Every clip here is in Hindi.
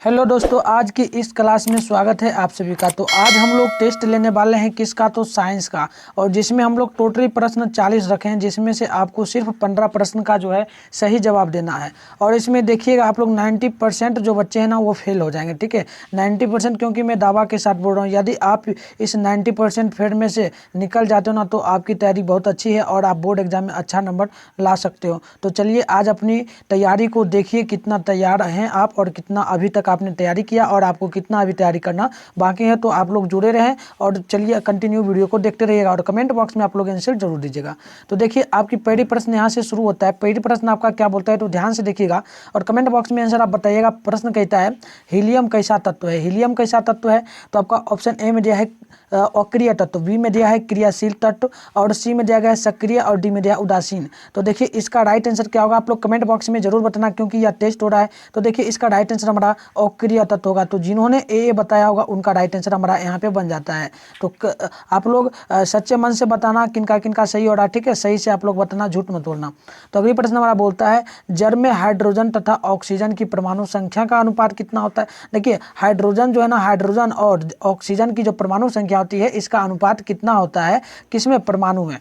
हेलो दोस्तों, आज की इस क्लास में स्वागत है आप सभी का। तो आज हम लोग टेस्ट लेने वाले हैं किसका, तो साइंस का। और जिसमें हम लोग टोटली प्रश्न 40 रखे हैं, जिसमें से आपको सिर्फ 15 प्रश्न का जो है सही जवाब देना है। और इसमें देखिएगा आप लोग 90% जो बच्चे हैं ना वो फेल हो जाएंगे, ठीक है। 90% क्योंकि मैं दावा के साथ बोल रहा हूँ। यदि आप इस 90% फेल में से निकल जाते हो ना तो आपकी तैयारी बहुत अच्छी है और आप बोर्ड एग्जाम में अच्छा नंबर ला सकते हो। तो चलिए आज अपनी तैयारी को देखिए, कितना तैयार हैं आप और कितना अभी तक आपने तैयारी किया और आपको कितना अभी तैयारी करना बाकी है। तो आप लोग जुड़े रहें और चलिए कंटिन्यू वीडियो को देखते रहिएगा और कमेंट बॉक्स में आप लोग आंसर जरूर दीजिएगा। तो देखिए आपकी पहली प्रश्न यहाँ से शुरू होता है। पहली प्रश्न आपका क्या बोलता है तो ध्यान से देखिएगा और कमेंट बॉक्स में आंसर आप बताइएगा। प्रश्न कहता है हीलियम कैसा तत्व है। हीलियम कैसा तत्व है तो आपका ऑप्शन ए में दिया है अक्रिय तत्व, बी में दिया है क्रियाशील तत्व और सी में दिया गया है सक्रिय और डी में दिया है उदासीन। तो देखिए इसका राइट आंसर क्या होगा आप लोग कमेंट बॉक्स में जरूर बताना, क्योंकि यह टेस्ट हो रहा है। तो देखिए इसका राइट आंसर हमारा अक्रिय तत्व होगा। तो जिन्होंने ए बताया होगा उनका राइट आंसर हमारा यहाँ पे बन जाता है। तो आप लोग सच्चे मन से बताना किनका किनका सही हो रहा है, ठीक है। सही से आप लोग बताना, झूठ मत बोलना। तो अगली प्रश्न हमारा बोलता है जल में हाइड्रोजन तथा ऑक्सीजन की परमाणु संख्या का अनुपात कितना होता है। देखिए हाइड्रोजन जो है ना, हाइड्रोजन और ऑक्सीजन की जो परमाणु संख्या होती है इसका अनुपात कितना होता है, किसमें, परमाणु में।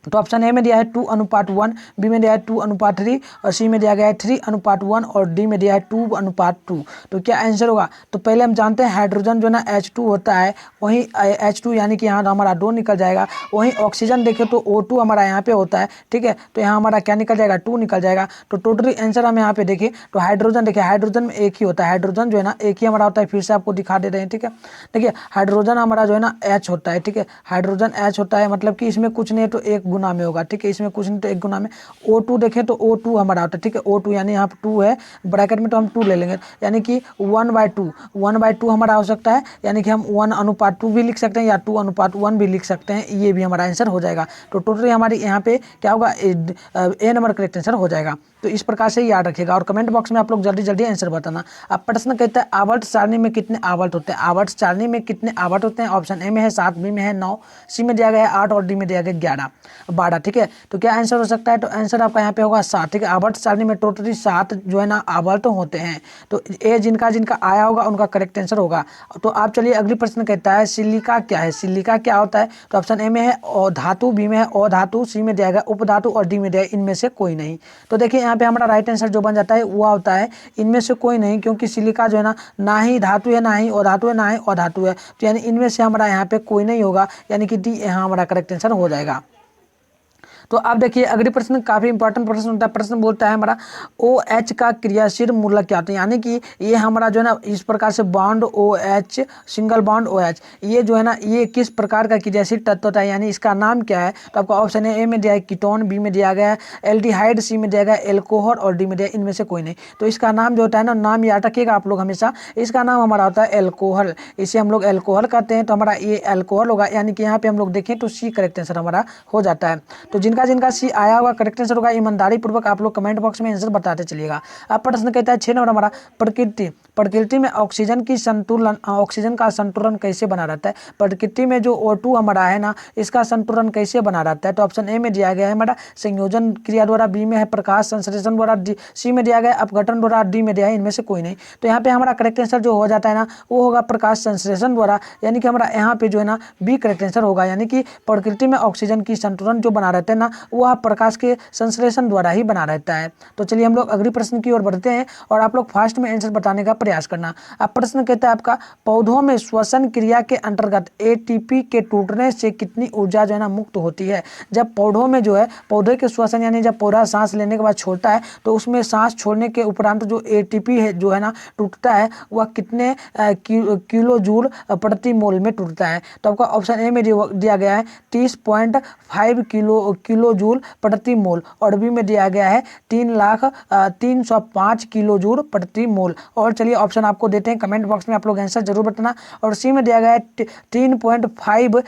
तो ऑप्शन ए में दिया है 2:1, बी में दिया है 2:3 और सी में दिया गया है 3:1 और डी में दिया है 2:2। तो क्या आंसर होगा तो पहले हम जानते हैं हाइड्रोजन जो ना H2 होता है, वहीं H2 यानी कि यहाँ हमारा 2 निकल जाएगा। वहीं ऑक्सीजन देखें तो O2 हमारा यहाँ पे होता है, ठीक है। तो यहाँ हमारा क्या निकल जाएगा, 2 निकल जाएगा। तो टोटली आंसर हम यहाँ पे देखें तो हाइड्रोजन, देखिए हाइड्रोजन में एक ही होता है। हाइड्रोजन जो है ना एक ही हमारा होता है, फिर से आपको दिखा दे रहे हैं, ठीक है। देखिए हाइड्रोजन हमारा जो है ना H होता है, ठीक है। हाइड्रोजन H होता है, मतलब कि इसमें कुछ नहीं है तो एक गुना में होगा, ठीक है। इसमें कुछ नहीं तो एक गुना में। O2 देखें तो O2 हमारा होता है, ठीक है। O2 यानी यहाँ पर 2 है ब्रैकेट में, तो हम 2 ले लेंगे, यानी कि 1/2 हमारा हो सकता है। यानी कि हम 1:2 भी लिख सकते हैं या 2:1 भी लिख सकते हैं, ये भी हमारा आंसर हो जाएगा। तो टोटली हमारी यहाँ पे क्या होगा, ए नंबर करेक्ट आंसर हो जाएगा। तो इस प्रकार से याद रखिएगा और कमेंट बॉक्स में आप लोग जल्दी जल्दी आंसर बताना। अब प्रश्न कहता है आवर्त सारणी में कितने आवर्त होते हैं। आवर्त सारणी में कितने आवर्त होते हैं। ऑप्शन ए में है 7, बी में है 9, सी में दिया गया है 8 और डी में दिया गया 12, ठीक है। तो क्या आंसर हो सकता है तो आंसर आपका यहाँ पे होगा 7, ठीक है। आवर्त सारणी में टोटली 7 जो है ना आवर्त होते हैं। तो ए जिनका जिनका आया होगा उनका करेक्ट आंसर होगा। तो आप चलिए अगली प्रश्न कहता है सिलिका क्या है। सिलिका क्या होता है तो ऑप्शन ए में है धातु, बी में है अधातु, सी में दिया गया उपधातु और डी में दिया इनमें से कोई नहीं। तो देखिए यहाँ पे हमारा राइट आंसर जो बन जाता है वो होता है इनमें से कोई नहीं, क्योंकि सिलिका जो है ना ही धातु है, ना ही अधातु है, ना ही अधातु है। तो यानी इनमें से हमारा यहाँ पे कोई नहीं होगा, यानी कि डी यहाँ हमारा करेक्ट आंसर हो जाएगा। तो अब देखिए अगली प्रश्न काफी इंपॉर्टेंट प्रश्न होता है। प्रश्न बोलता है हमारा OH का क्रियाशील मूलक क्या होता है। यानी कि ये हमारा जो है ना इस प्रकार से bond OH, single bond OH, ये जो है ना ये किस प्रकार का क्रियाशील तत्व होता है, यानी इसका नाम क्या है। तो आपका ऑप्शन है ए में दिया है कीटोन, बी में दिया गया है एल्डिहाइड, सी में दिया गया है एल्कोहल और डी में दिया इनमें से कोई नहीं। तो इसका नाम जो होता है ना, नाम याद रखिएगा आप लोग हमेशा, इसका नाम हमारा होता है एल्कोहल। इसे हम लोग एल्कोहल कहते हैं। तो हमारा ये एल्कोहल होगा, यानी कि यहाँ पे हम लोग देखें तो सी करेक्ट आंसर हमारा हो जाता है। तो जिनका जिनका सी आया होगा करेक्ट आंसर होगा। ईमानदारी पूर्वक आप लोग कमेंट बॉक्स में आंसर बताते चलिएगा। अब प्रश्न कहता है 6 नंबर हमारा प्रकृति में ऑक्सीजन का संतुलन कैसे बना रहता है। प्रकृति में जो O2 हमारा है ना इसका संतुलन कैसे बना रहता है। तो ऑप्शन ए में दिया गया है हमारा संयोजन क्रिया द्वारा, बी में है प्रकाश संश्लेषण द्वारा, सी में दिया गया है अपघटन द्वारा, डी में दिया है इनमें से कोई नहीं। तो यहाँ पे हमारा करेक्ट आंसर जो हो जाता है ना वो होगा प्रकाश संश्लेषण द्वारा, यानी कि हमारा यहाँ पे जो है ना बी करेक्ट आंसर होगा। यानी कि प्रकृति में ऑक्सीजन की संतुलन जो बना रहता है ना वह प्रकाश के संश्लेषण द्वारा ही बना रहता है। तो चलिए हम लोग अगली प्रश्न की ओर बढ़ते हैं और आप लोग फास्ट में आंसर बताने का प्रयास करना। अब प्रश्न कहता है आपका पौधों में श्वसन क्रिया के अंतर्गत ATP के टूटने से कितनी ऊर्जा जो है ना मुक्त होती है। जब पौधों में जो है पौधे के श्वसन यानी जब पौधा सांस लेने के बाद छोड़ता है तो उसमें सांस छोड़ने के उपरांत जो ATP है जो है ना टूटता है वह कितने किलो जूल प्रति मोल में टूटता है। तो आपका ऑप्शन ए में दिया गया है 30.5 किलो जूल प्रति मोल और बी में दिया गया है 3,305 किलो जूल प्रति मोल। और चलिए ऑप्शन आपको देते हैं, कमेंट बॉक्स में आप लोग आंसर जरूर बताना। और सी में दिया गया है 3.5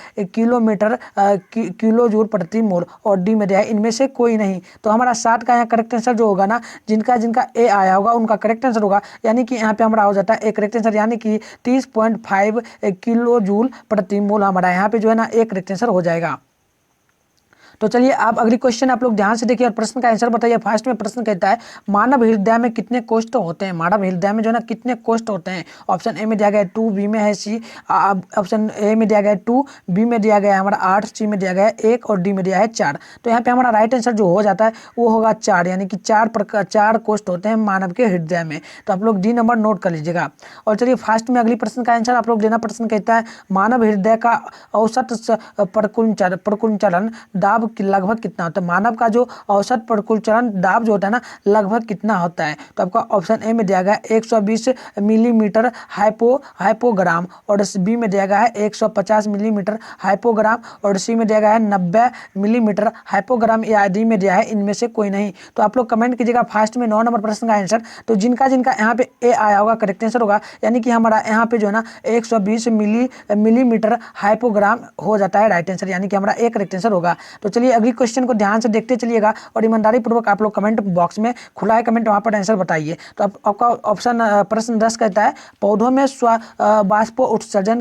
किलो जूल प्रति मोल और डी में दिया है इनमें से कोई नहीं। तो हमारा 7 का यहाँ करेक्ट आंसर जो होगा ना, जिनका जिनका ए आया होगा उनका करेक्ट आंसर होगा। यानी कि यहाँ पे हमारा हो जाता है एक करेक्ट आंसर, यानी कि 30.5 किलो जूल प्रति मोल हमारा यहाँ पे जो है ना एक करेक्ट आंसर हो जाएगा। तो चलिए आप अगली क्वेश्चन आप लोग ध्यान से देखिए और प्रश्न का आंसर बताइए। फर्स्ट में प्रश्न कहता है मानव हृदय में कितने कोष्ठ होते हैं। मानव हृदय में जो है ना कितने कोष्ठ होते हैं। ऑप्शन ए में दिया गया है 2, बी में है सी, ऑप्शन ए में दिया गया है 2, बी में दिया गया है हमारा 8, सी में दिया गया है 1 और डी में दिया है 4। तो यहाँ पे हमारा राइट आंसर जो हो जाता है वो होगा 4, यानी कि 4 कोष्ठ होते हैं मानव के हृदय में। तो आप लोग डी नंबर नोट कर लीजिएगा। और चलिए फास्ट में अगली प्रश्न का आंसर आप लोग देना। प्रश्न कहता है मानव हृदय का औसत प्रकुंचलन दाब लगभग कितना होता है। मानव का जो औसत प्रकुंचलन दाब जो होता है ना लगभग कितना होता है। तो आपका ऑप्शन ए में दिया गया है 120 मिलीमीटर हाइपोग्राम और बी में दिया गया है 150 मिलीमीटर हाइपोग्राम और सी में दिया गया है 90 मिलीमीटर हाइपोग्राम या डी में दिया है इनमें से कोई नहीं। तो आप लोग कमेंट कीजिएगा फास्ट में 9 नंबर प्रश्न का आंसर। तो जिनका जिनका यहाँ पे ए आया होगा करेक्ट आंसर होगा, यानी कि हमारा यहाँ पे जो है ना 120 मिलीमीटर हाइपोग्राम हो जाता है राइट आंसर, यानी कि हमारा एक करेक्ट आंसर होगा। तो चलिए अगली क्वेश्चन को ध्यान से देखते चलिएगा और ईमानदारी पूर्वक आप लोग कमेंट बॉक्स में खुला है कमेंट, वहाँ पर आंसर बताइए। तो आपका ऑप्शन प्रश्न 10 कहता है पौधों में बाष्प उत्सर्जन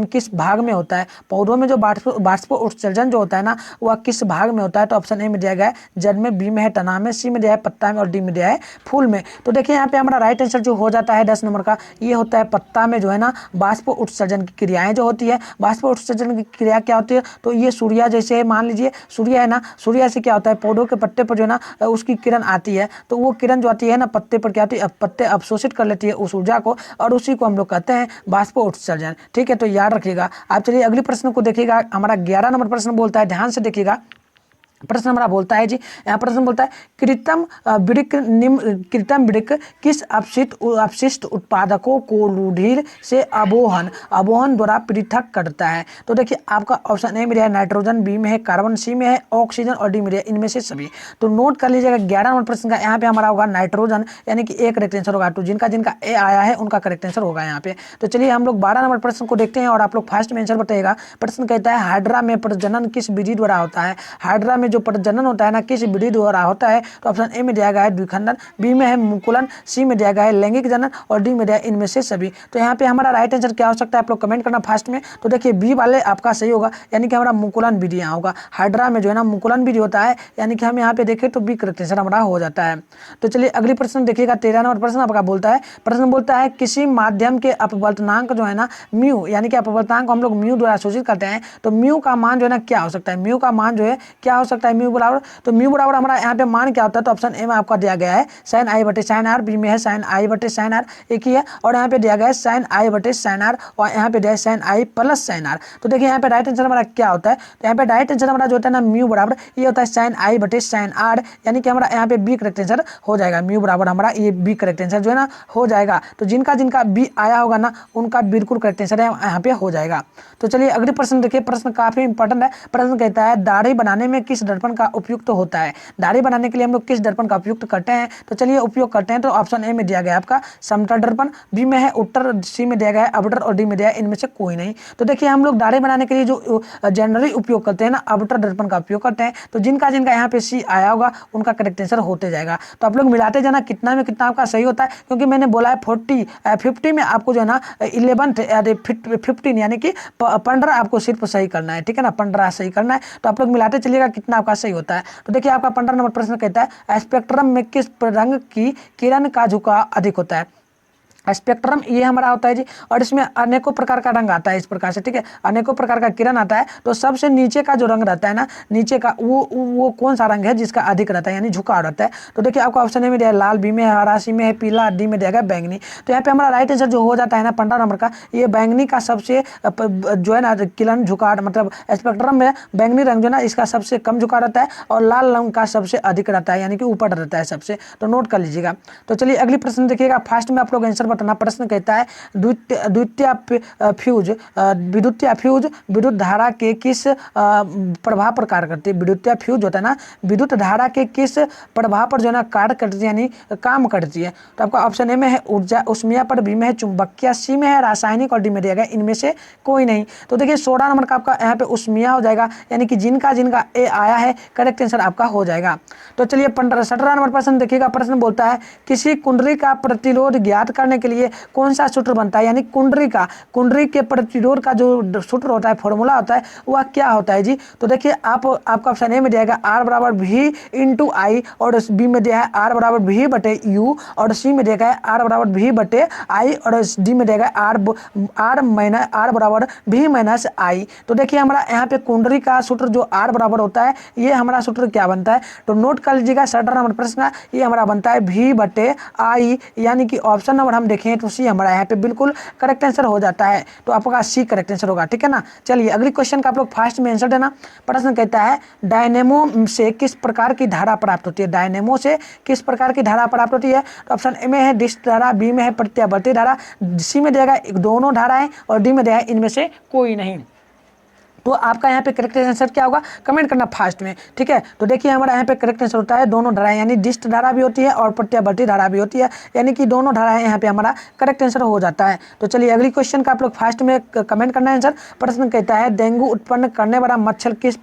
किस भाग में होता है। पौधों में जो बाष्प उत्सर्जन जो होता है ना वह किस भाग में होता है। तो ऑप्शन ए में दिया गया है जड़ में, बी में है तना में, सी में दिया है पत्ता में और डी में दिया है फूल में। तो देखिए यहाँ पे हमारा राइट आंसर जो हो जाता है 10 नंबर का ये होता है पत्ता में जो है ना बाष्प उत्सर्जन की क्रियाएं जो होती है। बाष्प उत्सर्जन की क्रिया क्या होती है, तो ये सूर्य जैसे मान लीजिए सूर्य है ना, सूर्य से क्या होता है पौधों के पत्ते पर जो है ना उसकी किरण आती है, तो वो किरण जो आती है ना पत्ते पर क्या होती है, पत्ते अवशोषित कर लेती है उस ऊर्जा को और उसी को हम लोग कहते हैं बाष्प उत्सर्जन। ठीक है, तो याद रखिएगा आप। चलिए अगले प्रश्न को देखिएगा, हमारा 11 नंबर प्रश्न बोलता है, ध्यान से देखिएगा। प्रश्न हमारा बोलता है जी, यहाँ प्रश्न बोलता है कृत्रिम वृक्क किस अपशिष्ट उत्पादकों को रूधिर से अवोहन द्वारा पृथक करता है। तो देखिए आपका ऑप्शन ए में है नाइट्रोजन, बी में है कार्बन, सी में है ऑक्सीजन और डी में है इनमें से सभी। तो नोट कर लीजिएगा 11 नंबर प्रश्न का यहाँ पे हमारा होगा नाइट्रोजन, यानी कि एक करेक्ट आंसर होगा। तो जिनका जिनका ए आया है उनका करेक्ट आंसर होगा यहाँ पे। तो चलिए हम लोग 12 नंबर प्रश्न को देखते हैं और आप लोग फास्ट में आंसर बताइएगा। प्रश्न कहता है हाइड्रा में प्रजनन किस विधि द्वारा होता है। हाइड्रा में जो प्रजनन होता है ना किस विधि द्वारा होता है। तो ऑप्शन ए में दिया गया है द्विखंडन, बी में है मुकुलन, सी में दिया गया है लैंगिक जनन और डी में दिया है इनमें से सभी। तो यहाँ पे हमारा राइट आंसर क्या हो सकता है, आप लोग कमेंट करना फास्ट में। तो देखिए बी वाले आपका सही होगा, यानी कि हमारा मुकुलन विधि यहाँ होगा। हाइड्रा में जो है ना मुकुलन विधि होता है, यानी कि हम यहाँ पे देखें तो बी करेक्ट आंसर हमारा हो जाता है। तो चलिए अगली प्रश्न देखिएगा, 13 नंबर प्रश्न आपका बोलता है। प्रश्न बोलता है किसी माध्यम के अपवर्तनांक जो है ना म्यू, यानी कि अपवर्तनांक हम लोग म्यू द्वारा सूचित करते हैं। तो म्यू का मान जो है ना क्या हो सकता है, म्यू का मान जो है क्या हो सकता है म्यू बराबर। तो म्यू बराबर हमारा यहाँ पे मान क्या होता है। तो ऑप्शन ए में आपका दिया गया है साइन आई बटे साइन आर, बी में है साइन आई बटे साइन आर एक ही है और यहाँ पे दिया गया है साइन आई बटे साइन आर और यहाँ पे दिया है sign I plus sign R. तो देखिए यहाँ पे राइट आंसर हमारा क्या होता है। तो यहाँ पे राइट आंसर हमारा जो होता है ना म्यू बराबर ये होता है साइन आई बटे साइन आर, यानी कि हमारा यहाँ पे बी करेक्ट आंसर हो जाएगा। म्यू बराबर हमारा ये बी करेक्ट आंसर जो है ना हो जाएगा। तो जिनका जिनका बी आया होगा ना उनका बिल्कुल करेक्ट आंसर यहाँ पे हो जाएगा। तो चलिए अगले प्रश्न देखिए, प्रश्न काफी इंपॉर्टेंट है। प्रश्न कहता है दाढ़ी बनाने में किस दर्पण का उपयुक्त होता है। दाढ़ी बनाने के लिए हम लोग किस दर्पण का उपयुक्त करते हैं। तो चलिए उपयोग करते हैं। तो ऑप्शन ए में दिया गया है आपका समतल दर्पण, बी में है उत्तर, सी में दिया गया है अवतर और डी में दिया है इनमें से कोई नहीं। तो देखिए हम लोग दाढ़ी बनाने के लिए जो जनरली उपयोग करते हैं ना अवतर दर्पण का उपयोग करते हैं। तो जिनका जिनका यहाँ पे सी आया होगा उनका करेक्ट आंसर होते जाएगा। तो आप लोग मिलाते जाना कितना में कितना आपका सही होता है, क्योंकि मैंने बोला है 50 में आपको जो है ना 15 यानी कि 15 आपको सिर्फ सही करना है। ठीक है ना, 15 सही करना है। तो आप लोग मिलाते चलिएगा कितना आपका सही होता है। तो देखिए आपका 15 नंबर प्रश्न कहता है स्पेक्ट्रम में किस रंग की किरण का झुकाव अधिक होता है। स्पेक्ट्रम ये हमारा होता है जी, और इसमें अनेकों प्रकार का रंग आता है इस प्रकार से। ठीक है, अनेकों प्रकार का किरण आता है। तो सबसे नीचे का जो रंग रहता है ना नीचे का वो कौन सा रंग है जिसका अधिक रहता है यानी झुकाव रहता है। तो देखिए आपका ऑप्शन ए में दिया है लाल, बी में है हरा, सी में है पीला, डी में दिया गया बैंगनी। तो यहाँ पे हमारा राइट आंसर जो हो जाता है ना 15 नंबर का ये बैंगनी का सबसे जो है ना किरण झुकाव, मतलब स्पेक्ट्रम में बैंगनी रंग जो है ना इसका सबसे कम झुकाव रहता है और लाल रंग का सबसे अधिक रहता है, यानी कि ऊपर रहता है सबसे। तो नोट कर लीजिएगा। तो चलिए अगली प्रश्न देखिएगा, फास्ट में आप लोग आंसर बताना। प्रश्न कहता है विद्युतीय फ्यूज विद्युत धारा के किस प्रभाव पर कार्य करती है। विद्युतीय फ्यूज होता है ना विद्युत धारा के किस प्रभाव पर जो है ना कार्य करती है यानी काम करती है। तो आपका ऑप्शन ए में है ऊर्जा उष्मीय पर, बी में है चुंबकीय, सी में है रासायनिक और डी में दिया गया इनमें से कोई नहीं। तो देखिए 16 नंबर का आपका यहाँ पे उष्मीय हो जाएगा, यानी कि जिनका जिनका ए आया है करेक्ट आंसर आपका हो जाएगा। तो चलिए 17 नंबर प्रश्न देखिएगा। प्रश्न बोलता है किसी कुंडली का प्रतिरोध ज्ञात करने के के लिए कौन सा सूत्र बनता है, यानी कुंडली के प्रतिरोध का जो सूत्र होता है, फॉर्मूला होता है, वह क्या होता है जी। तो देखिए आपका ऑप्शन ए में दिया गया R बराबर V इंटू आई, और बी में दिया है R बराबर V बटे यू, और सी में दिया गया है R बराबर V बटे आई, और डी में दिया गया R बराबर V माइनस आई। तो देखिए हमारा यहाँ पे कुंडली का सूत्र जो R बराबर होता है, ये हमारा सूत्र क्या बनता है, तो नोट कर लीजिएगा 17 नंबर प्रश्न का, ये हमारा बनता है V बटे आई, यानी कि ऑप्शन नंबर हम देखें तो सी हमारा यहाँ पे बिल्कुल करेक्ट आंसर हो जाता है। तो आपका सी करेक्ट आंसर होगा, ठीक है ना। चलिए अगली क्वेश्चन का आप लोग फास्ट में आंसर देना। प्रश्न कहता है डायनेमो से किस प्रकार की धारा प्राप्त होती है, डायनेमो से किस प्रकार की धारा प्राप्त होती है। तो ऑप्शन ए में है डिस्क धारा, बी में है प्रत्यावर्ती धारा, सी में देगा दोनों धाराएं, और डी में देगा इनमें से कोई नहीं। तो आपका यहाँ पे करेक्ट आंसर क्या होगा, कमेंट करना फास्ट में, ठीक है। तो देखिए हमारा यहाँ पे करेक्ट आंसर होता है दोनों धाराएं, यानी डिस्ट धारा भी होती है और प्रत्यावर्ती धारा भी होती है, यानी कि दोनों धाराएं यहाँ पे हमारा करेक्ट आंसर हो जाता है। तो चलिए अगली क्वेश्चन का आप लोग फास्ट में कमेंट करना आंसर। प्रश्न कहता है डेंगू उत्पन्न करने वाला मच्छर किस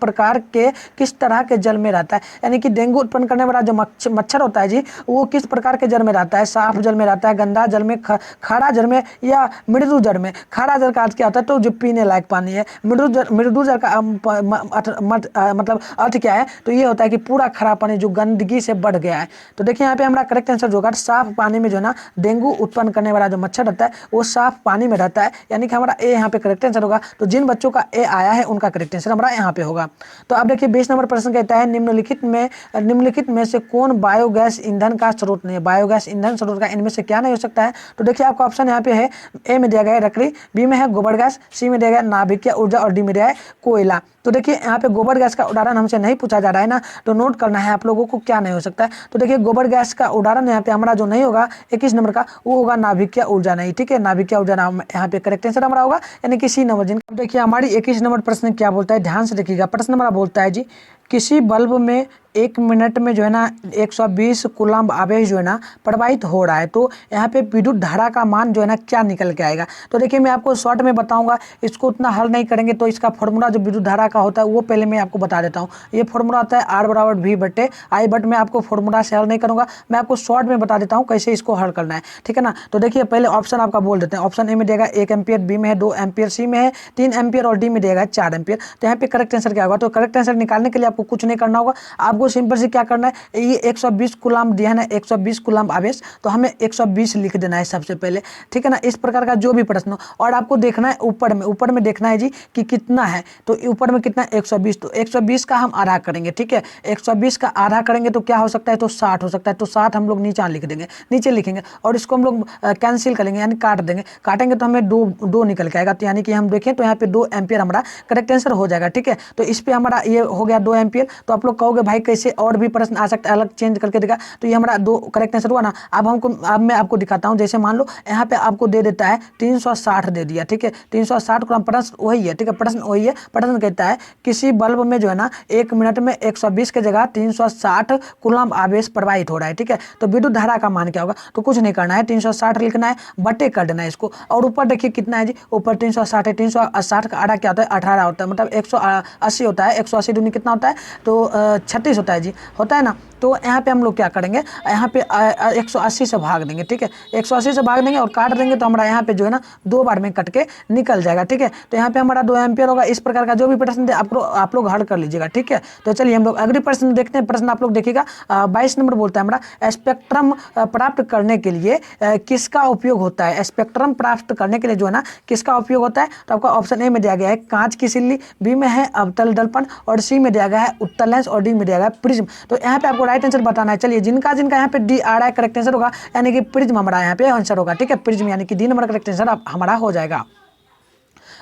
तरह के जल में रहता है, यानी कि डेंगू उत्पन्न करने वाला जो मच्छर होता है जी, वो किस प्रकार के जल में रहता है, साफ जल में रहता है, गंदा जल में, खारा जल में, या मृदु जल में। खारा जल का अर्थ क्या होता है, तो जो पीने लायक पानी है। मृदु जल का मतलब अर्थ क्या है, तो ये होता है कि पूरा खराब पानी जो गंदगी से बढ़ गया है। तो देखिए यहाँ पे हमारा करेक्ट आंसर जो होगा, साफ पानी में जो है ना डेंगू उत्पन्न करने वाला जो मच्छर रहता है वो साफ पानी में रहता है, यानी कि हमारा ए यहाँ पे करेक्ट आंसर होगा। तो जिन बच्चों का ए आया है उनका करेक्ट आंसर हमारा यहाँ पे होगा। तो अब देखिए 20 नंबर प्रश्न कहता है निम्नलिखित में से कौन बायोगैस ईंधन का स्रोत नहीं है, बायोगैस ईंधन स्रोत का इनमें से क्या नहीं हो सकता है। तो देखिए आपका ऑप्शन यहाँ पे है, ए में दिया गया है लकड़ी, बी में है गोबर गैस, सी में दिया गया नाभिकीय ऊर्जा, और डी में दिया है कोयला। तो देखिए यहाँ पे गोबर गैस का उदाहरण हमसे नहीं पूछा जा रहा है ना, तो नोट करना है आप लोगों को क्या नहीं हो सकता है। तो देखिए गोबर गैस का उदाहरण यहाँ पे हमारा जो नहीं होगा 21 नंबर का, वो होगा नाभिकीय ऊर्जा नहीं, ठीक है। नाभिकीय ऊर्जा यहाँ पे करेक्ट आंसर हमारा होगा, यानी कि सी नंबर। जिनका देखिए हमारी 21 नंबर प्रश्न क्या बोलता है, ध्यान से देखिएगा। प्रश्न हमारा बोलता है जी, किसी बल्ब में 1 मिनट में जो है ना 120 कूलम्ब आवेश जो है ना प्रवाहित हो रहा है, तो यहाँ पे विद्युत धारा का मान जो है ना क्या निकल के आएगा। तो देखिए मैं आपको शॉर्ट में बताऊंगा, इसको उतना हल नहीं करेंगे, तो इसका फॉर्मूला जो विद्युत धारा का होता है वो पहले मैं आपको बता देता हूँ। ये फॉर्मूला होता है R बराबर V बटे आई, बट मैं आपको फॉर्मूला से हल नहीं करूँगा, मैं आपको शॉर्ट में बता देता हूँ कैसे इसको हल करना है, ठीक है ना। तो देखिए पहले ऑप्शन आपका बोल देते हैं। ऑप्शन ए में देगा 1 एम्पियर, बी में है 2 एम्पियर, सी में है 3 एम्पियर, और डी में देगा 4 एम्पियर। तो यहाँ पे करेक्ट आंसर क्या होगा, तो करेक्ट आंसर निकालने के लिए आपको कुछ नहीं करना होगा, आपको सिंपल से क्या करना है, ये 120 कूलम्ब दिया है ना, 120 कूलम्ब आवेश, तो हमें 120 लिख देना है सबसे पहले, ठीक है ना। इस प्रकार का जो भी प्रश्न हो, और आपको देखना है ऊपर में देखना है जी कि कितना है, तो ऊपर में कितना है 120, तो 120 का हम आधा करेंगे, ठीक है। 120 का आधा करेंगे तो क्या हो सकता है, तो 60 हो सकता है, तो 60 हम लोग नीचे लिख देंगे, नीचे लिखेंगे, और इसको हम लोग कैंसिल करेंगे, यानी काट देंगे, काटेंगे तो हमें दो निकल के आएगा। तो यानी कि हम देखें तो यहाँ पे 2 एम्पियर हमारा करेक्ट आंसर हो जाएगा, ठीक है। तो इस पे हमारा ये हो गया 2 एम्पियर। तो आप लोग कहोगे भाई कैसे और भी प्रश्न आ सकता है, अलग चेंज करके दिखा, तो ये हमारा 2 करेक्ट आंसर हुआ ना। अब मैं आपको दिखाता हूँ, जैसे मान लो यहाँ पे आपको दे देता है 360 दे दिया, ठीक है। 360 कूलम्ब, प्रश्न वही है, ठीक है, प्रश्न वही है। प्रश्न कहता है किसी बल्ब में जो है ना 1 मिनट में 120 की जगह 360 कूलम्ब आवेश प्रवाहित हो रहा है, ठीक है। तो विद्युत धारा का मान क्या होगा, तो कुछ नहीं करना है, 360 लिखना है, बटे कर देना है इसको, और ऊपर देखिए कितना है जी, ऊपर 360 है, 360 का आधा क्या होता है, 18 होता है, मतलब 180 होता है, 180 दूनी कितना होता है, तो 36 होता है जी, होता है ना। तो यहाँ पे हम लोग क्या करेंगे, यहाँ पे 180 से भाग देंगे, ठीक है, 180 से भाग देंगे और काट देंगे, तो हमारा यहाँ पे जो है ना 2 बार में कट के निकल जाएगा, ठीक है। तो यहाँ पे हमारा 2 एम्पियर होगा। इस प्रकार का जो भी प्रश्न दे आप लोग हल कर लीजिएगा, ठीक है। तो चलिए हम लोग अगले प्रश्न देखते हैं। प्रश्न आप लोग देखिएगा 22 नंबर बोलता है हमारा, स्पेक्ट्रम प्राप्त करने के लिए किसका उपयोग होता है, स्पेक्ट्रम प्राप्त करने के लिए जो है ना किसका उपयोग होता है। तो आपका ऑप्शन ए में दिया गया है कांच की सिल्ली, बी में है अवतल दर्पण, और सी में दिया गया है उत्तल लेंस, और डी में दिया गया है प्रिज्म। तो यहाँ पे आपको राइट आंसर बताना है। चलिए जिनका यहाँ पे डी आ रहा है करेक्ट आंसर होगा, यानी कि प्रिज्म हमारा यहाँ पे आंसर होगा, ठीक है, प्रिज्म, यानी कि डी नंबर करेक्ट आंसर हमारा हो जाएगा।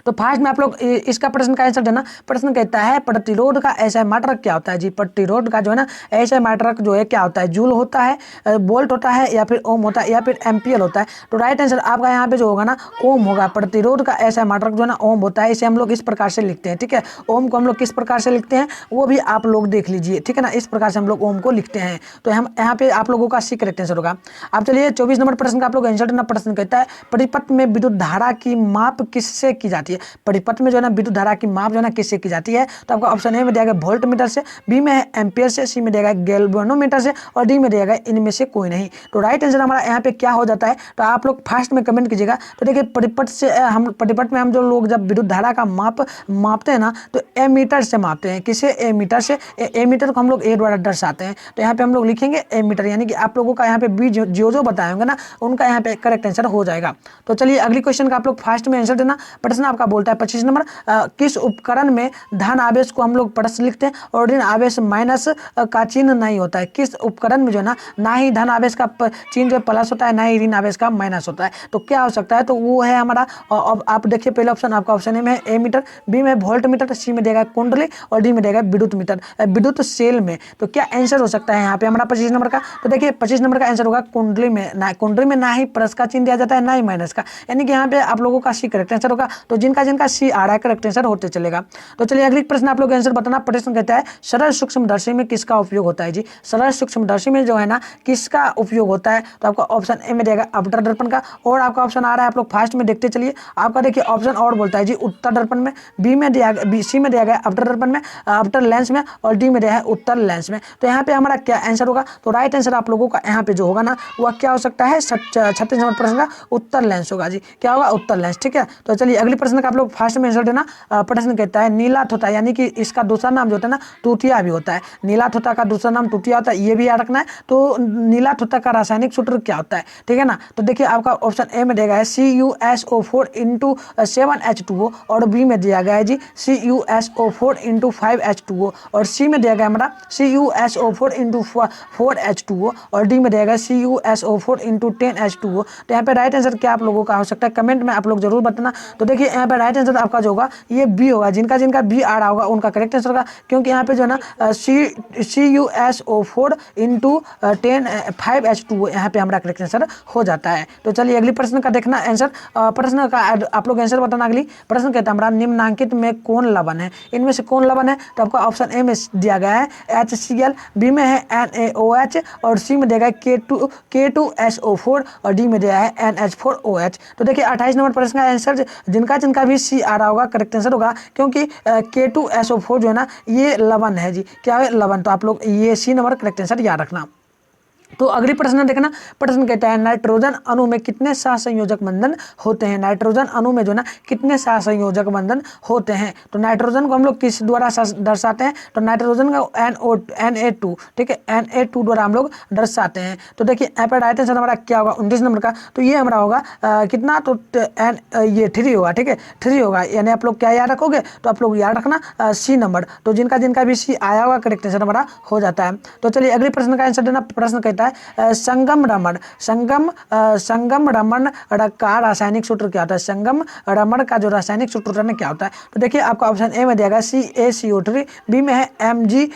तो फास्ट में आप लोग इसका प्रश्न का आंसर देना। प्रश्न कहता है प्रतिरोध का ऐसा मात्रक क्या होता है जी, प्रतिरोध का जो है ना ऐसा मात्रक जो है क्या होता है, जूल होता है, वोल्ट होता है, या फिर ओम होता है, या फिर एम्पियर होता है। तो राइट आंसर आपका यहाँ पे जो होगा ना ओम होगा। प्रतिरोध का ऐसा मात्रक जो है ना ओम होता है, इसे हम लोग इस प्रकार से लिखते हैं, ठीक है। ओम को हम लोग किस प्रकार से लिखते हैं वो भी आप लोग देख लीजिए, ठीक है ना, इस प्रकार से हम लोग ओम को लिखते हैं। तो हम यहाँ पे आप लोगों का सी करेक्ट आंसर होगा। अब चलिए 24 नंबर प्रश्न का आप लोग आंसर देना। प्रश्न कहता है परिपथ में विद्युत धारा की माप किससे की जाती है। जाती है। परिपथ में जो है ना विद्युत धारा की माप जो है ना किससे की जाती है, तो आपका ऑप्शन ए में दिया गया वोल्ट मीटर से, बी में है एम्पियर से, सी में दिया गया गैल्वेनोमीटर से और डी में दिया गया इनमें से कोई नहीं। तो राइट आंसर हमारा यहाँ पे क्या हो जाता है, तो आप लोग फास्ट में कमेंट कीजिएगा। तो देखिए परिपथ से हम परिपथ में हम जो लोग जब विद्युत धारा का मापते हैं ना, तो एमीटर से मापते हैं। किसे? एमीटर से। एमीटर को हम लोग ए द्वारा दर्शाते हैं। तो यहाँ पे हम लोग लिखेंगे एमीटर, यानी कि आप लोगों का यहाँ पे बी जो बताए होंगे ना उनका यहाँ पे करेक्ट आंसर हो जाएगा। तो चलिए अगली क्वेश्चन का आप लोग फास्ट में आंसर देना। प्रश्न आपका बोलता है 25 नंबर, किस उपकरण में धन आवेश को हम लोग प्लस लिखते हैं और ऋण आवेश माइनस का चिन्ह नहीं होता है? किस उपकरण में जो है ना ही धन आवेश का चिन्ह जो प्लस होता है, ना ही ऋण आवेश का माइनस होता है? तो क्या हो सकता है, तो वो है हमारा, अब आप देखिए पहले ऑप्शन आपका ऑप्शन ए में है एमीटर, बी में वोल्ट मीटर, सी में देगा कुंडली और डी में देगा विद्युत मीटर, विद्युत सेल में। तो क्या आंसर हो सकता है यहाँ पे हमारा 25 नंबर का? तो देखिए 25 नंबर का आंसर होगा कुंडली में। कुंडली में ना ही प्लस का चिन्ह दिया जाता है, ना ही माइनस का, यानी कि यहाँ पे आप लोगों का सी करेक्ट आंसर होगा। तो जिनका सी आ रहा है करेक्ट आंसर होते चलेगा। तो चलिए अगली प्रश्न आप लोग आंसर बताना। प्रश्न कहता है सरल सूक्ष्मदर्शी में किसका उपयोग होता है? जी सरल सूक्ष्मदर्शी में जो है ना किसका उपयोग होता है? तो आपका ऑप्शन ए में देगा अवतल दर्पण का, और आपका ऑप्शन आ रहा है, आप लोग फास्ट में देखते चलिए। आपका देखिए ऑप्शन और बोलता है जी उत्तर दर्पण में, बी में दिया गया, सी में दिया गया अवतल दर्पण में, अवतल लेंस में और डी में दिया है उत्तर लेंस में। तो यहाँ पे हमारा क्या आंसर होगा? तो राइट आंसर आप लोगों का यहाँ पे जो होगा ना वह क्या हो सकता है? 36 नंबर प्रश्न का उत्तर लेंस होगा। जी क्या होगा? उत्तर लेंस। ठीक है, तो चलिए अगली प्रश्न का आप लोग फास्ट में आंसर देना। प्रश्न कहता है नीला थोथा, यानी कि इसका दूसरा नाम जो होता है ना टूटिया भी होता है। नीला थोथा का दूसरा नाम टूटिया होता है, ये भी याद रखना है। तो नीला थोथा का रासायनिक सूत्र क्या होता है? ठीक है ना, तो देखिए आपका ऑप्शन ए में दिया गया है CuSO4 × 7H2O और बी में दिया गया है जी CuSO4 × 5H2O और सी में दिया गया हमारा CuSO4 × 4H2O और डी में दिया गया CuSO4 × 10H2O। तो यहाँ पे राइट आंसर क्या आप लोगों का हो सकता है, कमेंट में आप लोग जरूर बताना। तो देखिए यहाँ पे राइट आंसर आपका जो होगा ये बी होगा। जिनका बी आ रहा होगा उनका करेक्ट आंसर होगा, क्योंकि यहाँ पे जो है ना CuSO4 × 10 5H2O यहाँ पे हमारा करेक्ट आंसर हो जाता है। तो चलिए अगली प्रश्न का देखना आंसर। प्रश्न का आप लोग आंसर बताना। अगली प्रश्न कहता है हमारा निम्नांकित में कौन लवण है? इनमें से कौन लवण है? तो आपका ऑप्शन ए में दिया गया है HCl, बी में है NaOH और सी में दिया गया है K2SO4 और डी में दिया है NH4OH। तो देखिए 28 नंबर प्रश्न का आंसर जिनका भी सी आ रहा होगा करेक्ट आंसर होगा, क्योंकि K2SO4 जो है ना ये लवण है। जी क्या है? लवण। तो आप लोग ये सी नंबर करेक्ट आंसर याद रखना। तो अगली प्रश्न देखना। प्रश्न कहता है नाइट्रोजन अणु में कितने सहसंयोजक बंधन होते हैं? नाइट्रोजन अणु में जो ना कितने सहसंयोजक बंधन होते हैं? तो नाइट्रोजन को हम लोग किस द्वारा दर्शाते हैं? तो नाइट्रोजन का Na2, ठीक है, Na2 द्वारा हम लोग दर्शाते हैं। तो देखिए यहाँ पर राइट आंसर हमारा क्या होगा 29 नंबर का? तो ये हमारा होगा कितना? तो ये 3 होगा। ठीक है, 3 होगा, यानी आप लोग क्या याद रखोगे? तो आप लोग याद रखना सी नंबर। तो जिनका भी सी आया होगा करेक्ट आंसर हमारा हो जाता है। तो चलिए अगले प्रश्न का आंसर देना। प्रश्न कहता है संगम रमण का रासायनिक सूत्र क्या होता है? संगम रमण का जो रासायनिक सूत्र होता है क्या होता है? तो देखिए आपका ऑप्शन ए में दिया गया CaCO3, बी में है Mg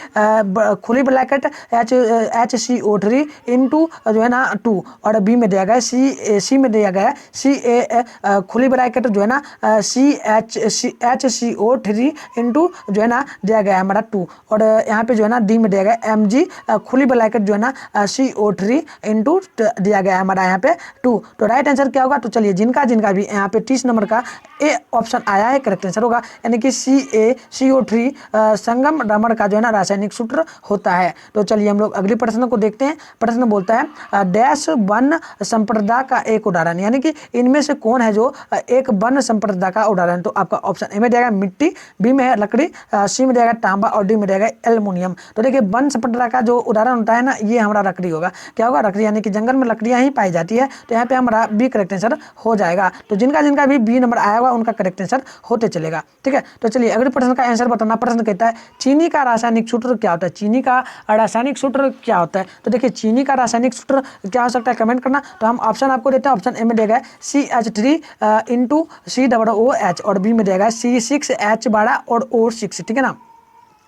खुली ब्रैकेट HCO3 × जो है ना 2 और बी में दिया गया सी में दिया गया Ca खुली ब्रैकेट जो है ना HCO3 × जो है ना दिया गया हमारा 2 और यहाँ पे जो है ना डी में दिया गया Mg खुली ब्रैकेट जो है ना CO3 × दिया गया है हमारा यहाँ पे 2। तो राइट आंसर क्या होगा? तो चलिए जिनका भी यहाँ पे 30 नंबर का ए ऑप्शन आया है करेक्ट आंसर होगा, यानी कि CaCO3 संगम रमण का जो है ना रासायनिक सूत्र होता है। तो चलिए हम लोग अगली प्रश्न को देखते हैं। प्रश्न बोलता है डैश वन संप्रदाय का एक उदाहरण, यानी कि इनमें से कौन है जो एक वन संप्रदाय का उदाहरण? तो आपका ऑप्शन ए में दिया गया मिट्टी, बी में है लकड़ी, सी में दिया गया तांबा और डी में दिया गया एल्युमिनियम। तो देखिए वन संप्रदाय का जो उदाहरण होता है ना ये हमारा लकड़ी होगा। क्या होगा? लकड़ी, यानी कि जंगल में लकड़ियां ही पाई जाती है। तो यहाँ पे हमारा बी करेक्ट आंसर हो जाएगा। तो जिनका भी बी नंबर आया होगा उनका करेक्ट आंसर होते चलेगा। ठीक है, तो चलिए अगले प्रश्न का आंसर बताना। प्रश्न कहता है चीनी का रासायनिक सूत्र क्या होता है? चीनी का रासायनिक सूत्र क्या होता है? तो देखिए चीनी का रासायनिक सूत्र क्या हो सकता है, कमेंट करना। तो हम ऑप्शन आपको देते हैं। ऑप्शन ए में दिया गया CH3 × COOH और बी में दिया गया C6H12 और O6। ठीक है ना,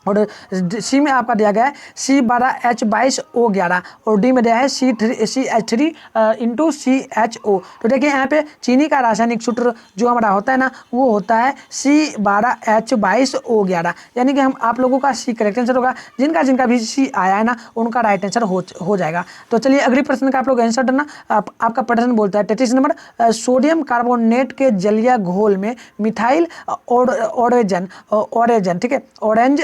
और सी में आपका दिया गया है C12H22O11 और डी में दिया है CH3 इंटू CHO। तो देखिए यहाँ पे चीनी का रासायनिक सूत्र जो हमारा होता है ना वो होता है C12H22O11, यानी कि हम आप लोगों का सी करेक्ट आंसर होगा। जिनका जिनका भी सी आया है ना उनका राइट आंसर हो जाएगा। तो चलिए अगले प्रश्न का आप लोग आंसर देना। आपका प्रश्न बोलता है 33 नंबर, सोडियम कार्बोनेट के जलीय घोल में मिथाइल ऑरेंज, ठीक है, ऑरेंज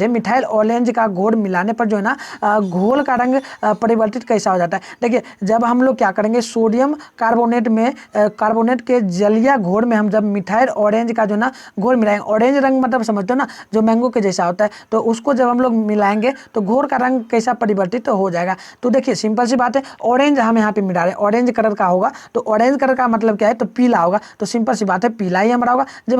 है, मिथाइल ऑरेंज का घोल मिलाने पर जो है ना घोल का रंग परिवर्तित कैसा हो जाता है। देखिए जब हम लोग क्या करेंगे, सोडियम कार्बोनेट के जलीय घोल में हम जब मिथाइल ऑरेंज का जो ना घोल मिलाएंगे, ऑरेंज रंग मतलब समझते हो ना जो मैंगो के जैसा होता है, तो उसको जब हम लोग मिलाएंगे तो घोल का रंग कैसा परिवर्तित हो जाएगा। तो देखिए सिंपल सी बात है, ऑरेंज हम यहाँ पे मिला रहे हैं, ऑरेंज कलर का होगा, तो ऑरेंज कलर का मतलब क्या है, तो पीला होगा। तो सिंपल सी बात है पीला ही हमारा होगा। जब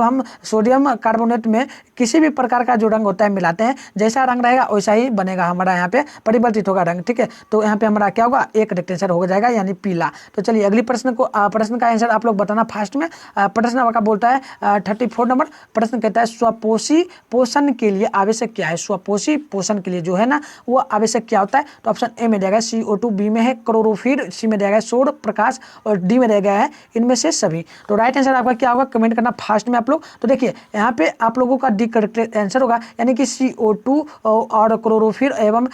हम सोडियम कार्बोनेट में किसी भी प्रकार का जो रंग होता है मिलाते हैं, जैसा रंग रहेगा वैसा ही बनेगा हमारा, यहाँ पे परिवर्तित होगा रंग, ठीक है। तो यहाँ पे हमारा क्या होगा, एक करेक्ट आंसर हो जाएगा यानी पीला। तो चलिए अगली प्रश्न का आंसर आप लोग बताना फास्ट में। प्रश्न आपका बोलता है 34 नंबर, प्रश्न कहता है स्वपोषी पोषण के लिए आवश्यक क्या है। स्वपोषी पोषण के लिए जो है ना वो आवश्यक क्या होता है। तो ऑप्शन ए में दिया गया CO2, बी में है क्लोरोफिल, सी में दिया गया सौर प्रकाश और डी में दिया गया है इनमें से सभी। तो राइट आंसर आपका क्या होगा, कमेंट करना फास्ट में आप लोग। तो देखिए यहाँ पे आप लोगों का डी करेक्ट आंसर होगा, यानी कि CO2 और क्लोरोफिल एवं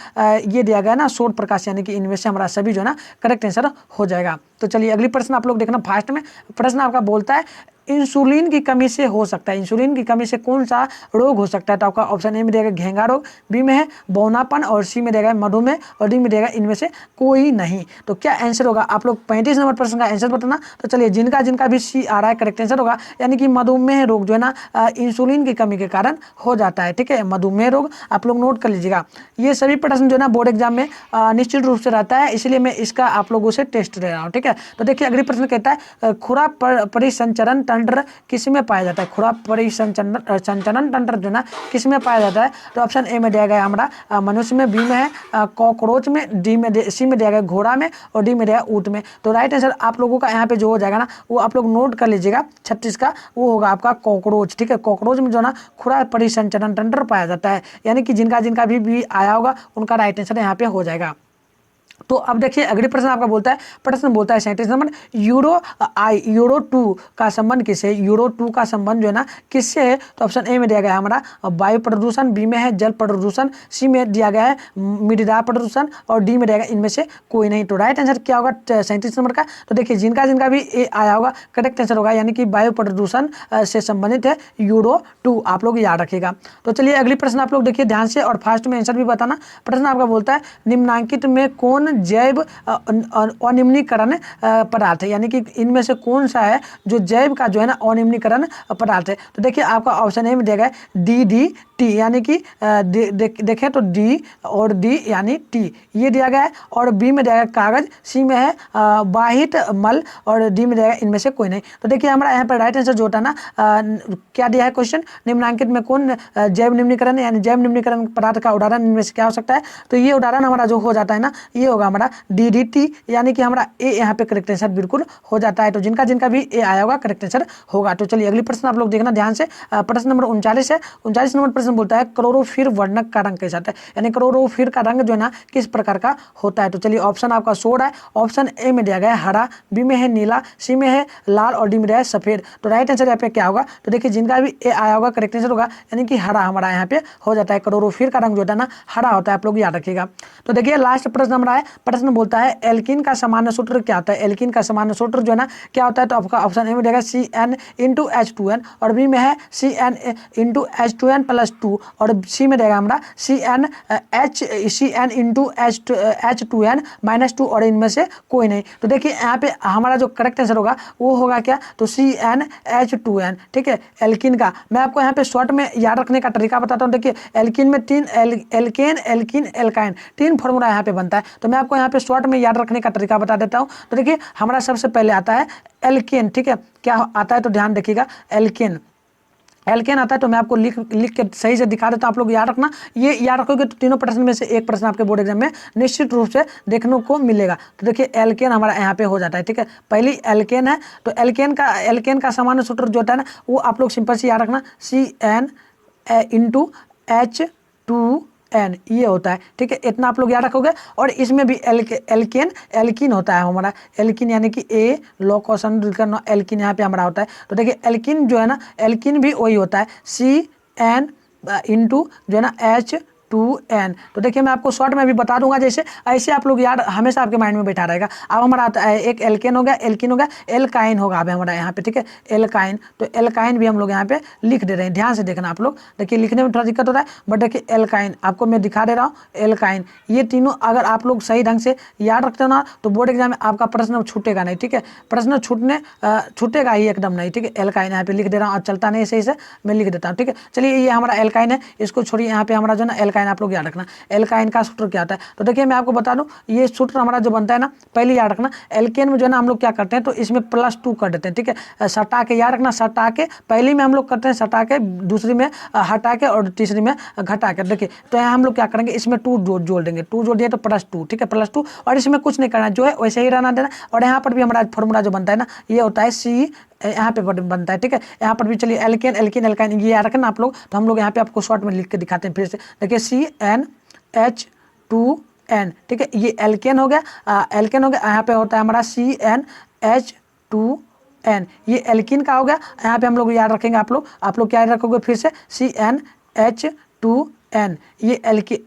ये दिया गया ना सौर प्रकाश, यानी कि इनमें से हमारा सभी जो है ना करेक्ट आंसर हो जाएगा। तो चलिए अगली प्रश्न आप लोग देखना फास्ट में। प्रश्न आपका बोलता है इंसुलिन की कमी से हो सकता है, इंसुलिन की कमी से कौन सा रोग हो सकता है। तो आपका ऑप्शन ए में देगा घेंगा रोग, बी में है बौनापन और सी में देगा मधुमेह और डी में देगा इनमें से कोई नहीं। तो क्या आंसर होगा, आप लोग 35 नंबर प्रश्न का आंसर बताना। तो चलिए जिनका जिनका भी सी आ रहा है करेक्ट आंसर होगा, यानी कि मधुमेह रोग जो है ना इंसुलिन की कमी के कारण हो जाता है, ठीक है। मधुमेह रोग आप लोग नोट कर लीजिएगा। ये सभी प्रश्न जो है ना बोर्ड एग्जाम में निश्चित रूप से रहता है, इसलिए मैं इसका आप लोगों से टेस्ट ले रहा हूँ, ठीक है। तो देखिए अगली प्रश्न कहता है खुरा परिसंचरण तंत्र किस में पाया जाता है। खुरा परिसंचरण तंत्र जो ना किस में पाया जाता है। तो ऑप्शन ए में दिया गया हमारा मनुष्य में, बी में है कॉकरोच में, सी में दिया गया घोड़ा में और डी में दिया गया ऊँट में। तो राइट आंसर आप लोगों का यहाँ पे जो हो जाएगा ना वो आप लोग नोट कर लीजिएगा 36 का, वो होगा आपका कॉकरोच, ठीक है। कॉकरोच में जो ना खुरा परिसंचरण तंत्र पाया जाता है, यानी कि जिनका जिनका भी आया होगा उनका राइट आंसर यहाँ पे हो जाएगा। तो अब देखिए अगली प्रश्न आपका बोलता है, प्रश्न बोलता है 37 नंबर, यूरो 2 का संबंध किससे। यूरो 2 का संबंध जो है ना किससे है। तो ऑप्शन ए में दिया गया है हमारा वायु प्रदूषण, बी में है जल प्रदूषण, सी में दिया गया है मृदा प्रदूषण और डी में दिया गया इनमें से कोई नहीं। तो राइट आंसर क्या होगा 37 नंबर का। तो देखिए जिनका जिनका भी ए आया होगा करेक्ट आंसर होगा, यानी कि वायु प्रदूषण से संबंधित है यूरो 2, आप लोग याद रखिएगा। तो चलिए अगली प्रश्न आप लोग देखिए ध्यान से और फास्ट में आंसर भी बताना। प्रश्न आपका बोलता है निम्नांकित में कौन जैव अनिम्नीकरण पदार्थ है, यानी कि इनमें से कौन सा है जो जैव का जो है ना अनिम्नीकरण पदार्थ है। तो देखिए आपका ऑप्शन ए में दिया गया है DDT, यानी कि देखें तो डी और डी यानी टी ये दिया गया है, और बी में दिया गया कागज, सी में है वाहित मल और डी में दिया गया इनमें से कोई नहीं। तो देखिए हमारा यहाँ पर राइट आंसर जो होता है ना क्या दिया है क्वेश्चन, निम्नांकित में कौन जैव निम्नीकरण यानी जैव निम्नीकरण पदार्थ का उदाहरण इनमें से क्या हो सकता है। तो ये उदाहरण हमारा जो हो जाता है ना ये होगा हमारा DDT, यानी कि हमारा ए यहाँ पे करेक्ट आंसर बिल्कुल हो जाता है। तो जिनका जिनका भी ए आया होगा करेक्ट आंसर होगा। तो चलिए अगली प्रश्न आप लोग देखना ध्यान से। प्रश्न नंबर 39 है। 39 नंबर प्रश्न बोलता है क्लोरोफिल वर्णक का रंग कैसा होता है, यानी क्लोरोफिल का रंग जो है ना किस प्रकार का होता है। तो चलिए ऑप्शन आपका सोड है, ऑप्शन ए में दिया गया है हरा, बी में है नीला, सी में है लाल और डी में दिया है सफेद। तो राइट आंसर यहाँ पे क्या होगा। तो देखिए जिनका भी ए आया होगा करेक्ट आंसर होगा, यानी कि हरा हमारा यहाँ पे हो जाता है। क्लोरोफिल का रंग जो होता है ना हरा होता है, आप लोग याद रखिएगा। तो देखिए लास्ट प्रश्न हमारा है, प्रश्न बोलता है एल्कीन का सामान्य सूत्र क्या होता है। एल्कीन का सामान्य सूत्र जो है ना क्या होता है। तो आपका ऑप्शन ए में देगा CN×H2N और बी में है CN×H2N+2 और सी में देगा हमारा CN×H2N-2 और इनमें से कोई नहीं। तो देखिए यहाँ पे हमारा जो करेक्ट आंसर होगा वो होगा क्या, तो CnH2n, ठीक है। एल्कीन का मैं आपको यहाँ पे शॉर्ट में याद रखने का तरीका बताता हूँ। देखिए एल्कीन में तीन एल्केन एल्कीन एल्काइन तीन फॉर्मूला यहाँ पे बनता है, तो मैं आपको यहाँ पे शॉर्ट में याद रखने का तरीका बता देता हूँ। तो देखिए हमारा सबसे पहले आता है एल्केन, ठीक है। क्या आता है तो ध्यान रखिएगा, एल्केन आता है। तो मैं आपको लिख के सही से दिखा देता हूँ, आप लोग याद रखना। ये याद रखोगे तो तीनों प्रश्न में से एक प्रश्न आपके बोर्ड एग्जाम में निश्चित रूप से देखने को मिलेगा। तो देखिए एल्केन हमारा यहाँ पे हो जाता है, ठीक है। पहली एल्केन है, तो एल्केन का सामान्य सूत्र जो होता है ना वो आप लोग सिंपल से याद रखना इंटू H2N ये होता है, ठीक है। इतना आप लोग याद रखोगे। और इसमें भी एल्कीन होता है हमारा, एल्कीन यानी कि ए लो क्वेश्चन एल्कीन यहाँ पे हमारा होता है। तो देखिए एल्कीन जो है ना, एल्कीन भी वही होता है CN इंटू जो है ना H2N। तो देखिए मैं आपको शॉर्ट में भी बता दूंगा, जैसे ऐसे आप लोग याद हमेशा आपके माइंड में बैठा रहेगा। अब हमारा आता है एक एल्केन हो गया, एल्कीन हो गया, एल्काइन होगा अब हमारा यहाँ पे, ठीक है, एल्काइन। तो एल्काइन भी हम लोग यहाँ पे लिख दे रहे हैं, ध्यान से देखना आप लोग। देखिए लिखने में थोड़ा दिक्कत हो रहा है, बट देखिए एल्काइन आपको मैं दिखा दे रहा हूँ, एल्काइन। ये तीनों अगर आप लोग सही ढंग से याद रखते हो ना, तो बोर्ड एग्जाम में आपका प्रश्न छूटेगा नहीं, ठीक है। प्रश्न छूटेगा ही एकदम नहीं, ठीक है। एल्काइन यहाँ पे लिख दे रहा हूँ, चलता नहीं सही से, मैं लिख देता हूँ, ठीक है। चलिए ये हमारा एल्काइन है, इसको छोड़िए। यहाँ पे हमारा जो ना एल्काइन आप लोग याद रखना, एल्काइन का सूत्र क्या होता है। तो देखिए मैं आपको बता दूं, ये सूत्र हमारा जो बनता है ना, पहले याद रखना। एल्केन में जो है ना हम लोग क्या करते हैं, तो इसमें +2 कर देते हैं, ठीक है। सटा के याद रखना, सटा के पहली में हम लोग करते हैं सटा के, दूसरी में हटा के, और तीसरी में घटा के। देखिए तो यहाँ हम लोग क्या करेंगे, इसमें 2 जोड़ देंगे, 2 जोड़ दिए तो +2, ठीक है, +2। और इसमें कुछ नहीं करना, जो है वैसे ही रहना देना। और यहाँ पर भी हमारा फॉर्मूला जो बनता है ना, ये होता है C यहाँ पे बनता है, ठीक है। यहाँ पर भी चलिए एल्केन एल्कीन एल्काइन ये याद रखना आप लोग। तो हम लोग यहाँ पे आपको शॉर्ट में लिख के दिखाते हैं फिर से। देखिए CnH2n, ठीक है, ये एल्केन हो गया, एल्केन हो गया। यहाँ पे होता है हमारा CnH2n, ये एल्कीन का हो गया। यहाँ पे हम लोग याद रखेंगे, आप लोग क्या याद रखोगे फिर से, CnH2n, ये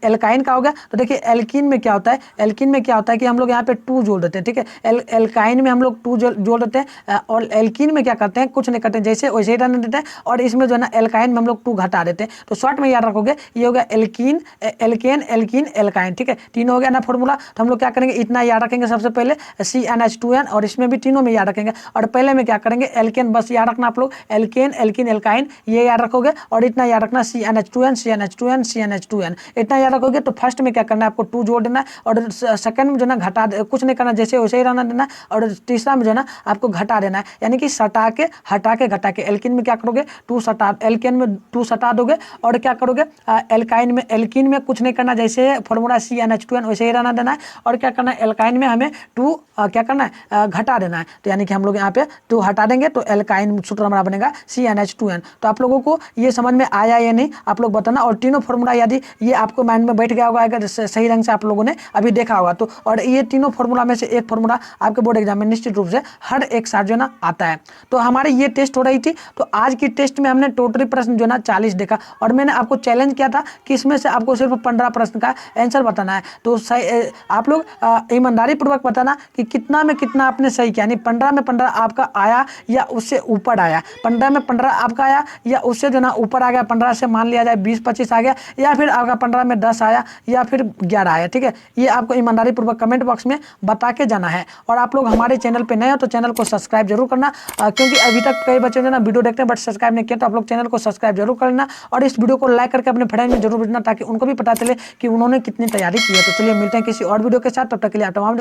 एल्काइन का हो गया। तो देखिए एल्कीन में क्या होता है, एल्कीन में क्या होता है कि हम लोग यहाँ पे 2 जोड़ देते हैं, ठीक है। एल्काइन में हम लोग 2 जोड़ देते हैं, और एल्कीन में क्या करते हैं, कुछ नहीं करते हैं, जैसे वैसे ही रहने देते हैं। और इसमें जो है ना एल्काइन में हम लोग 2 घटा देते हैं। तो शॉर्ट में याद रखोगे, ये हो गया एल्कीन एल्केन एल्कीन एल्काइन, ठीक है। तीनों हो गया ना फॉर्मूला। तो हम लोग क्या करेंगे, इतना याद रखेंगे सबसे पहले CnH2n, और इसमें भी तीनों में याद रखेंगे। और पहले में क्या करेंगे, एल्केन बस याद रखना आप लोग, एल्केन एल्कीन एल्काइन ये याद रखोगे। और इतना याद रखना CnH2n CnH2n CnH2n, इतना याद रखोगे। तो फर्स्ट में क्या करना है, आपको 2 जोड़ देना है। और सेकंड में जो है ना कुछ नहीं करना, जैसे वैसे ही रहना देना है। और तीसरा में जो है ना आपको घटा देना है, यानी कि सटा के हटा के घटा के। एल्कीन में क्या करोगे, 2 सटा, एल्केन में 2 सटा दोगे। और क्या करोगे, एल्कीन में कुछ नहीं करना, जैसे फॉर्मूला CnH2n वैसे ही रहना देना है। और क्या करना है, एल्काइन में हमें 2 क्या करना है, घटा देना है। तो यानी कि हम लोग यहाँ पे 2 हटा देंगे, तो एल्काइन सूत्र हमारा बनेगा CnH2n। तो आप लोगों को ये समझ में आया या नहीं आप लोग बताना। और तीनों फॉर्मूला यदि ये आपको माइंड में बैठ गया होगा, अगर सही ढंग से आप लोगों ने अभी देखा होगा तो। और ये तीनों फॉर्मूला में से एक फॉर्मूला आपके बोर्ड एग्जाम में निश्चित रूप से हर एक साल जो है ना आता है। तो हमारी ये टेस्ट हो रही थी। तो आज की टेस्ट में हमने टोटली प्रश्न जो है ना 40 देखा, और मैंने आपको चैलेंज किया था कि इसमें से आपको सिर्फ 15 प्रश्न का आंसर बताना है। तो आप लोग ईमानदारी पूर्वक बताना कि कितना में कितना आपने सही किया, यानी 15 में 15 आपका आया या उससे ऊपर आया, 15 में 15 आपका आया या उससे जो ना ऊपर आ गया, 15 से मान लिया जाए 20-25 आ गया, या फिर आपका 15 में 10 आया या फिर 11 आया, ठीक है। ये आपको ईमानदारी पूर्वक कमेंट बॉक्स में बता के जाना है। और आप लोग हमारे चैनल पे नए हो तो चैनल को सब्सक्राइब जरूर करना, क्योंकि अभी तक कई बच्चे जो ना वीडियो देखते हैं बट सब्सक्राइब नहीं किया, तो आप लोग चैनल को सब्सक्राइब जरूर करना। और इस वीडियो को लाइक करके अपने फ्रेंड में जरूर भेजना, ताकि उनको भी पता चले कि उन्होंने कितनी तैयारी की है। तो चलिए मिलते हैं किसी और वीडियो के साथ, तब तक के लिए आप तमाम